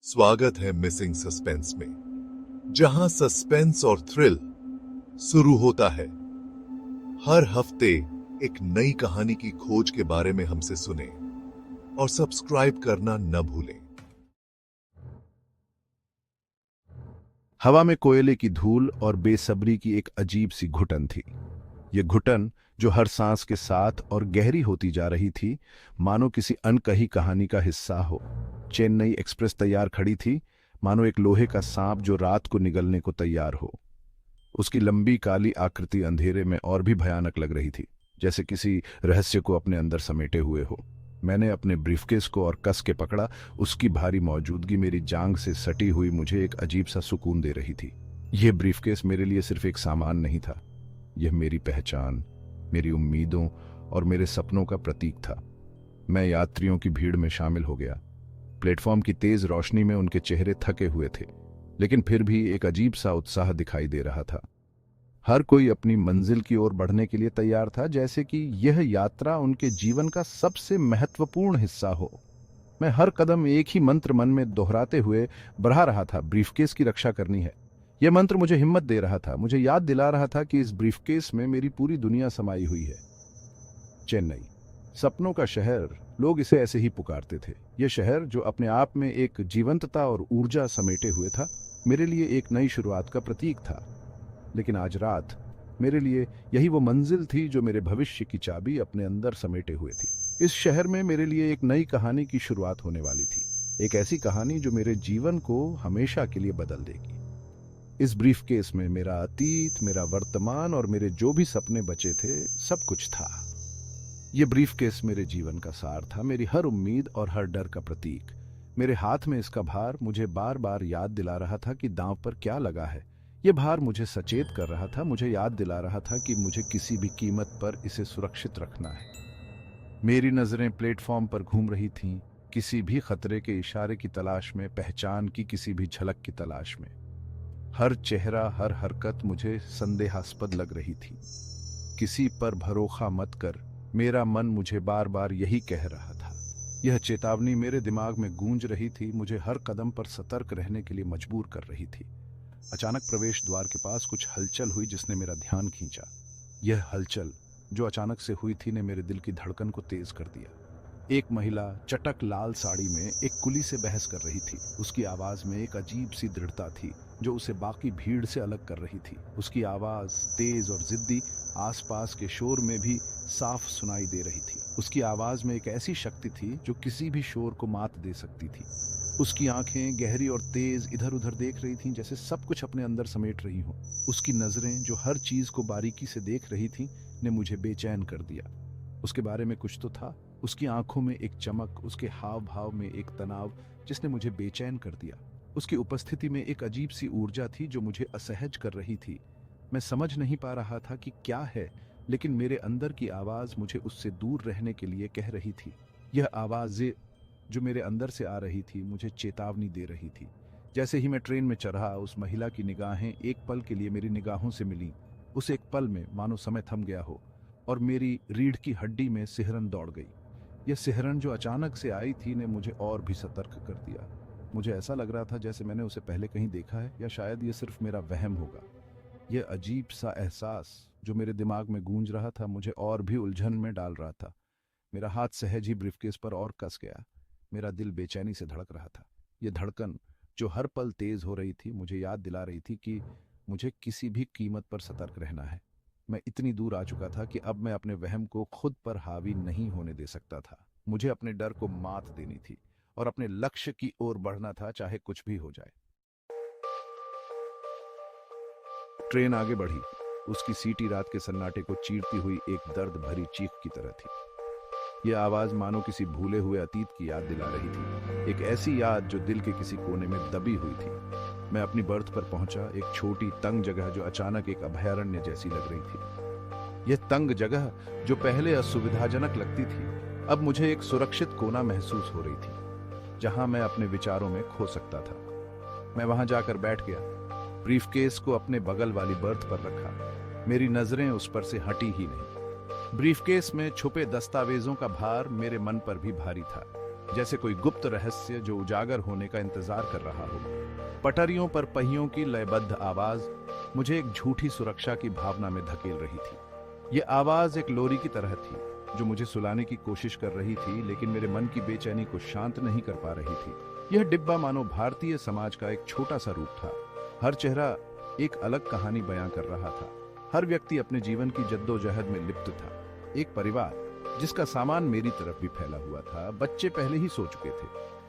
स्वागत है missing suspense में, जहां सस्पेंस और थ्रिल शुरू होता है। हर हफ्ते एक नई कहानी की खोज के बारे में हमसे सुने और सब्सक्राइब करना न भूलें। हवा में कोयले की धूल और बेसब्री की एक अजीब सी घुटन थी। ये घुटन जो हर सांस के साथ और गहरी होती जा रही थी, मानो किसी अनकही कहानी का हिस्सा हो। चेन्नई एक्सप्रेस तैयार खड़ी थी, मानो एक लोहे का सांप जो रात को निगलने को तैयार हो। उसकी लंबी काली आकृति अंधेरे में और भी भयानक लग रही थी, जैसे किसी रहस्य को अपने अंदर समेटे हुए हो। मैंने अपने ब्रीफकेस को और कस के पकड़ा। उसकी भारी मौजूदगी मेरी जांग से सटी हुई मुझे एक अजीब सा सुकून दे रही थी। यह ब्रीफकेस मेरे लिए सिर्फ एक सामान नहीं था, यह मेरी पहचान, मेरी उम्मीदों और मेरे सपनों का प्रतीक था। मैं यात्रियों की भीड़ में शामिल हो गया। प्लेटफॉर्म की तेज रोशनी में उनके चेहरे थके हुए थे, लेकिन फिर भी एक अजीब सा उत्साह दिखाई दे रहा था। हर कोई अपनी मंजिल की ओर बढ़ने के लिए तैयार था, जैसे कि यह यात्रा उनके जीवन का सबसे महत्वपूर्ण हिस्सा हो। मैं हर कदम एक ही मंत्र मन में दोहराते हुए बढ़ा रहा था, ब्रीफकेस की रक्षा करनी है। यह मंत्र मुझे हिम्मत दे रहा था, मुझे याद दिला रहा था कि इस ब्रीफकेस में मेरी पूरी दुनिया समाई हुई है। चेन्नई, सपनों का शहर, लोग इसे ऐसे ही पुकारते थे। यह शहर जो अपने आप में एक जीवंतता और ऊर्जा समेटे हुए था, मेरे लिए एक नई शुरुआत का प्रतीक था। लेकिन आज रात मेरे लिए यही वो मंजिल थी जो मेरे भविष्य की चाबी अपने अंदर समेटे हुए थी। इस शहर में मेरे लिए एक नई कहानी की शुरुआत होने वाली थी, एक ऐसी कहानी जो मेरे जीवन को हमेशा के लिए बदल देगी। इस ब्रीफकेस में मेरा अतीत, मेरा वर्तमान और मेरे जो भी सपने बचे थे, सब कुछ था। यह ब्रीफकेस मेरे जीवन का सार था, मेरी हर उम्मीद और हर डर का प्रतीक। मेरे हाथ में इसका भार मुझे बार बार याद दिला रहा था कि दांव पर क्या लगा है। यह भार मुझे सचेत कर रहा था, मुझे याद दिला रहा था कि मुझे किसी भी कीमत पर इसे सुरक्षित रखना है। मेरी नजरें प्लेटफॉर्म पर घूम रही थीं, किसी भी खतरे के इशारे की तलाश में, पहचान की किसी भी झलक की तलाश में। हर चेहरा, हर हरकत मुझे संदेहास्पद लग रही थी। किसी पर भरोसा मत कर, मेरा मन मुझे बार बार यही कह रहा था। यह चेतावनी मेरे दिमाग में गूंज रही थी, मुझे हर कदम पर सतर्क रहने के लिए मजबूर कर रही थी। अचानक प्रवेश द्वार के पास कुछ हलचल हुई जिसने मेरा ध्यान खींचा। यह हलचल जो अचानक से हुई थी ने मेरे दिल की धड़कन को तेज कर दिया। एक महिला चटक लाल साड़ी में एक कुली से बहस कर रही थी। उसकी आवाज में एक अजीब सी दृढ़ता थी जो उसे बाकी भीड़ से अलग कर रही थी। उसकी आवाज तेज और जिद्दी, आसपास के शोर में भी साफ सुनाई दे रही थी। उसकी आवाज में एक ऐसी शक्ति थी जो किसी भी शोर को मात दे सकती थी। उसकी आंखें गहरी और तेज इधर उधर देख रही थीं, जैसे सब कुछ अपने अंदर समेट रही हों। उसकी नजरें जो हर चीज को बारीकी से देख रही थीं, ने मुझे बेचैन कर दिया। उसके बारे में कुछ तो था, उसकी आंखों में एक चमक, उसके हाव भाव में एक तनाव जिसने मुझे बेचैन कर दिया। उसकी उपस्थिति में एक अजीब सी ऊर्जा थी जो मुझे असहज कर रही थी। मैं समझ नहीं पा रहा था कि क्या है, लेकिन मेरे अंदर की आवाज मुझे उससे दूर रहने के लिए कह रही थी। यह आवाज जो मेरे अंदर से आ रही थी मुझे चेतावनी दे रही थी। जैसे ही मैं ट्रेन में चढ़ा, उस महिला की निगाहें एक पल के लिए मेरी निगाहों से मिली। उस एक पल में मानो समय थम गया हो और मेरी रीढ़ की हड्डी में सिहरन दौड़ गई। यह सिहरन जो अचानक से आई थी ने मुझे और भी सतर्क कर दिया। मुझे ऐसा लग रहा था जैसे मैंने उसे पहले कहीं देखा है, या शायद यह सिर्फ मेरा वहम होगा। यह अजीब सा एहसास जो मेरे दिमाग में गूंज रहा था मुझे और भी उलझन में डाल रहा था। मेरा हाथ सहज ही ब्रीफकेस पर और कस गया। मेरा दिल बेचैनी से धड़क रहा था। यह धड़कन जो हर पल तेज हो रही थी मुझे याद दिला रही थी कि मुझे किसी भी कीमत पर सतर्क रहना है। मैं इतनी दूर आ चुका था कि अब मैं अपने वहम को खुद पर हावी नहीं होने दे सकता था। मुझे अपने डर को मात देनी थी और अपने लक्ष्य की ओर बढ़ना था, चाहे कुछ भी हो जाए। ट्रेन आगे बढ़ी। उसकी सीटी रात के सन्नाटे को चीरती हुई एक दर्द भरी चीख की तरह थी। यह आवाज मानो किसी भूले हुए अतीत की याद दिला रही थी, एक ऐसी याद जो दिल के किसी कोने में दबी हुई थी। मैं अपनी बर्थ पर पहुंचा, एक छोटी तंग जगह जो अचानक एक अभयारण्य जैसी लग रही थी। यह तंग जगह जो पहले असुविधाजनक लगती थी, अब मुझे एक सुरक्षित कोना महसूस हो रही थी, जहां मैं अपने विचारों में खो सकता था। मैं वहां जाकर बैठ गया, ब्रीफकेस को अपने बगल वाली बर्थ पर रखा। मेरी नजरें उस पर से हटी ही नहीं। ब्रीफकेस में छुपे दस्तावेजों का भार मेरे मन पर भी भारी था। जैसे कोई गुप्त रहस्य जो उजागर होने का इंतजार कर रहा हो। पटरियों पर पहियों की लयबद्ध आवाज मुझे एक झूठी सुरक्षा की भावना में धकेल रही थी। ये आवाज एक लोरी की तरह थी जो मुझे सुलाने की कोशिश कर रही थी, लेकिन मेरे मन की बेचैनी को शांत नहीं कर पा रही थी। यह डिब्बा मानो भारतीय समाज का एक छोटा सा रूप था। हर चेहरा एक अलग कहानी बयां कर रहा था। हर व्यक्ति अपने जीवन की जद्दोजहद में लिप्त था। एक परिवार जिसका सामान मेरी तरफ भी फैला हुआ था। बच्चे पहले ही सो चुके थे,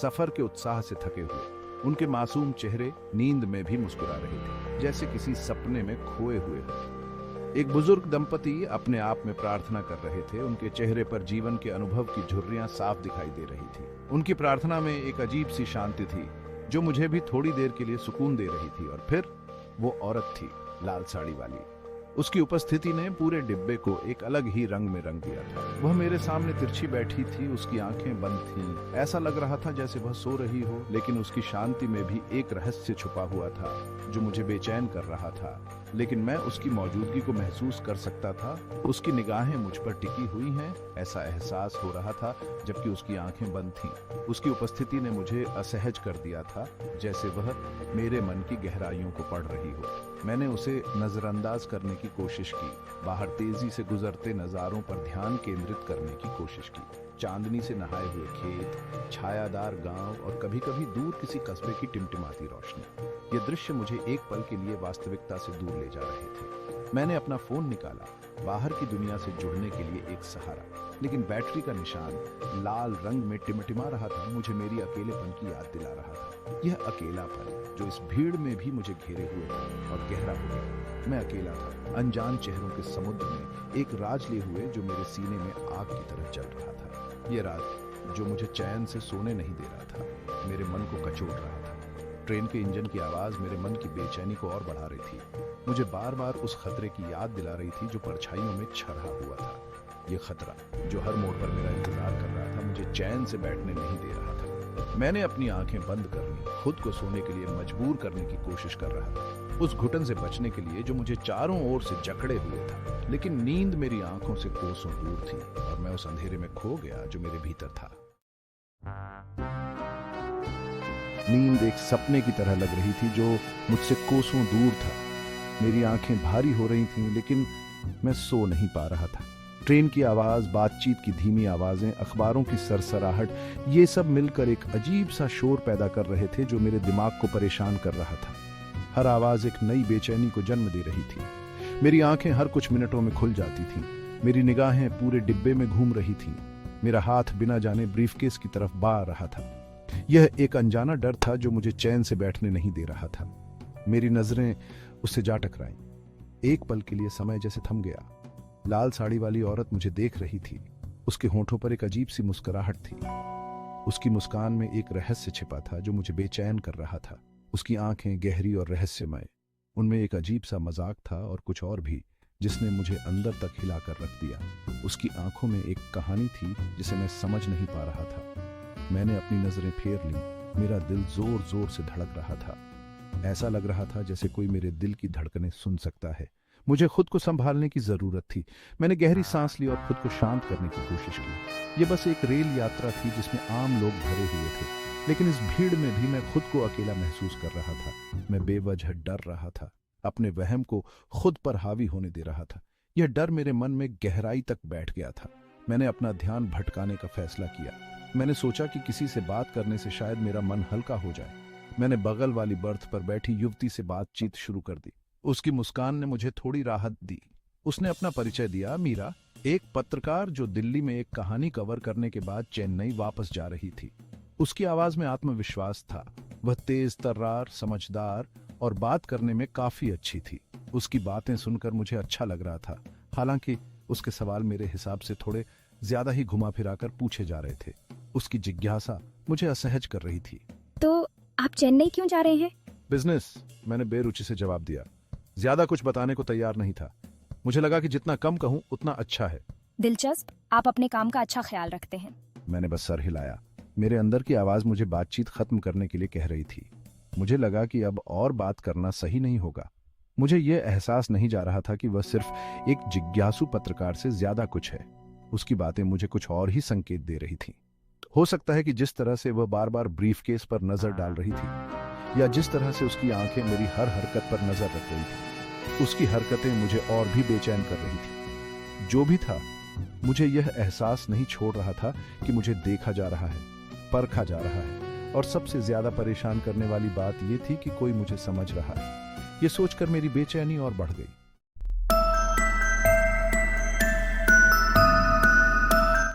सफर के उत्साह से थके हुए। उनके मासूम चेहरे नींद में भी मुस्कुरा रहे थे, जैसे किसी सपने में खोए हुए हो। एक बुजुर्ग दंपति अपने आप में प्रार्थना कर रहे थे। उनके चेहरे पर जीवन के अनुभव की झुर्रियां साफ दिखाई दे रही थी। उनकी प्रार्थना में एक अजीब सी शांति थी जो मुझे भी थोड़ी देर के लिए सुकून दे रही थी। और फिर वो औरत थी, लाल साड़ी वाली। उसकी उपस्थिति ने पूरे डिब्बे को एक अलग ही रंग में रंग दिया था। वह मेरे सामने तिरछी बैठी थी, उसकी आंखें बंद थीं। ऐसा लग रहा था जैसे वह सो रही हो, लेकिन उसकी शांति में भी एक रहस्य छुपा हुआ था जो मुझे बेचैन कर रहा था। लेकिन मैं उसकी मौजूदगी को महसूस कर सकता था। उसकी निगाहें मुझ पर टिकी हुई हैं, ऐसा एहसास हो रहा था, जबकि उसकी आंखें बंद थीं। उसकी उपस्थिति ने मुझे असहज कर दिया था, जैसे वह मेरे मन की गहराइयों को पढ़ रही हो। मैंने उसे नजरअंदाज करने की कोशिश की, बाहर तेजी से गुजरते नजारों पर ध्यान केंद्रित करने की कोशिश की। चांदनी से नहाए हुए खेत, छायादार गांव और कभी-कभी दूर किसी कस्बे की टिमटिमाती रोशनी। ये दृश्य मुझे एक पल के लिए वास्तविकता से दूर ले जा रहे थे। मैंने अपना फोन निकाला, बाहर की दुनिया से जुड़ने के लिए एक सहारा, लेकिन बैटरी का निशान लाल रंग में टिमटिमा रहा था, मुझे मेरी अकेलेपन की याद दिला रहा था। यह अकेलापन जो इस भीड़ में भी मुझे घेरे हुए था और गहरा हो गया। मैं अकेला था, अनजान चेहरों के समुद्र में एक राज लिए हुए जो मेरे सीने में आग की तरह जल रहा था। यह राज जो मुझे चैन से सोने नहीं दे रहा था, मेरे मन को कचोट रहा था। ट्रेन के इंजन की आवाज मेरे मन की बेचैनी को और बढ़ा रही थी, मुझे बार बार उस खतरे की याद दिला रही थी जो परछाइयों में छरहा हुआ था। यह खतरा जो हर मोड़ पर मेरा इंतजार कर रहा था, मुझे चैन से बैठने नहीं दे रहा था। मैंने अपनी आंखें बंद कर ली, खुद को सोने के लिए मजबूर करने की कोशिश कर रहा था, उस घुटन से बचने के लिए जो मुझे चारों ओर से जकड़े हुए था। लेकिन नींद मेरी आंखों से कोसों दूर थी और मैं उस अंधेरे में खो गया जो मेरे भीतर था। नींद एक सपने की तरह लग रही थी जो मुझसे कोसों दूर था। मेरी आंखें भारी हो रही थीं, लेकिन मैं सो नहीं पा रहा था। ट्रेन की आवाज, बातचीत की धीमी आवाजें, अखबारों की सरसराहट, ये सब मिलकर एक अजीब सा शोर पैदा कर रहे थे जो मेरे दिमाग को परेशान कर रहा था। हर आवाज एक नई बेचैनी को जन्म दे रही थी। मेरी आंखें हर कुछ मिनटों में खुल जाती थीं। मेरी निगाहें पूरे डिब्बे में घूम रही थीं। मेरा हाथ बिना जाने ब्रीफकेस की तरफ बढ़ रहा था। यह एक अनजाना डर था जो मुझे चैन से बैठने नहीं दे रहा था। मेरी नजरें उससे जा टकराईं। एक पल के लिए समय जैसे थम गया। लाल साड़ी वाली औरत मुझे देख रही थी। उसके होठों पर एक अजीब सी मुस्कुराहट थी। उसकी मुस्कान में एक रहस्य छिपा था जो मुझे बेचैन कर रहा था। उसकी आंखें गहरी और रहस्यमय, उनमें एक अजीब सा मजाक था और कुछ और भी जिसने मुझे अंदर तक हिलाकर रख दिया। उसकी आंखों में एक कहानी थी जिसे मैं समझ नहीं पा रहा था। मैंने अपनी नजरें फेर लीं। मेरा दिल जोर जोर से धड़क रहा था। ऐसा लग रहा था जैसे कोई मेरे दिल की धड़कनें सुन सकता है। मुझे खुद को संभालने की जरूरत थी। मैंने गहरी सांस ली और खुद को शांत करने की कोशिश की। यह बस एक रेल यात्रा थी जिसमें आम लोग भरे हुए थे, लेकिन इस भीड़ में भी मैं खुद को अकेला महसूस कर रहा था। मैं बेवजह डर रहा था, अपने वहम को खुद पर हावी होने दे रहा था। यह डर मेरे मन में गहराई तक बैठ गया था। मैंने अपना ध्यान भटकाने का फैसला किया। मैंने सोचा कि किसी से बात करने से शायद मेरा मन हल्का हो जाए। मैंने बगल वाली बर्थ पर बैठी युवती से बातचीत शुरू कर दी। उसकी मुस्कान ने मुझे थोड़ी राहत दी। उसने अपना परिचय दिया, मीरा, एक पत्रकार जो दिल्ली में एक कहानी कवर करने के बाद चेन्नई वापस जा रही थी। उसकी आवाज में आत्मविश्वास था। वह तेज तर्रार, समझदार और बात करने में काफी अच्छी थी। उसकी बातें सुनकर मुझे अच्छा लग रहा था, हालांकि उसके सवाल मेरे हिसाब से थोड़े ज्यादा ही घुमा फिराकर पूछे जा रहे थे। उसकी जिज्ञासा मुझे असहज कर रही थी। तो आप चेन्नई क्यों जा रहे हैं? बिजनेस, मैंने बेरुचि से जवाब दिया। ज्यादा कुछ बताने को तैयार नहीं था। मुझे लगा कि जितना कम कहूं उतना अच्छा है। दिलचस्प, आप अपने काम का अच्छा ख्याल रखते हैं। मैंने बस सर हिलाया। मेरे अंदर की आवाज मुझे बातचीत खत्म करने के लिए कह रही थी। मुझे लगा कि अब और बात करना सही नहीं होगा। मुझे यह एहसास नहीं जा रहा था कि वह सिर्फ एक जिज्ञासु पत्रकार से ज्यादा कुछ है। उसकी बातें मुझे कुछ और ही संकेत दे रही थी। हो सकता है कि जिस तरह से वह बार बार ब्रीफकेस पर नजर डाल रही थी, या जिस तरह से उसकी आंखें मेरी हर हरकत पर नजर रख रही थी, उसकी हरकतें मुझे और भी बेचैन कर रही थी। जो भी था, मुझे यह एहसास नहीं छोड़ रहा था कि मुझे देखा जा रहा है, परखा जा रहा है, और सबसे ज्यादा परेशान करने वाली बात यह थी कि कोई मुझे समझ रहा है। यह सोचकर मेरी बेचैनी और बढ़ गई।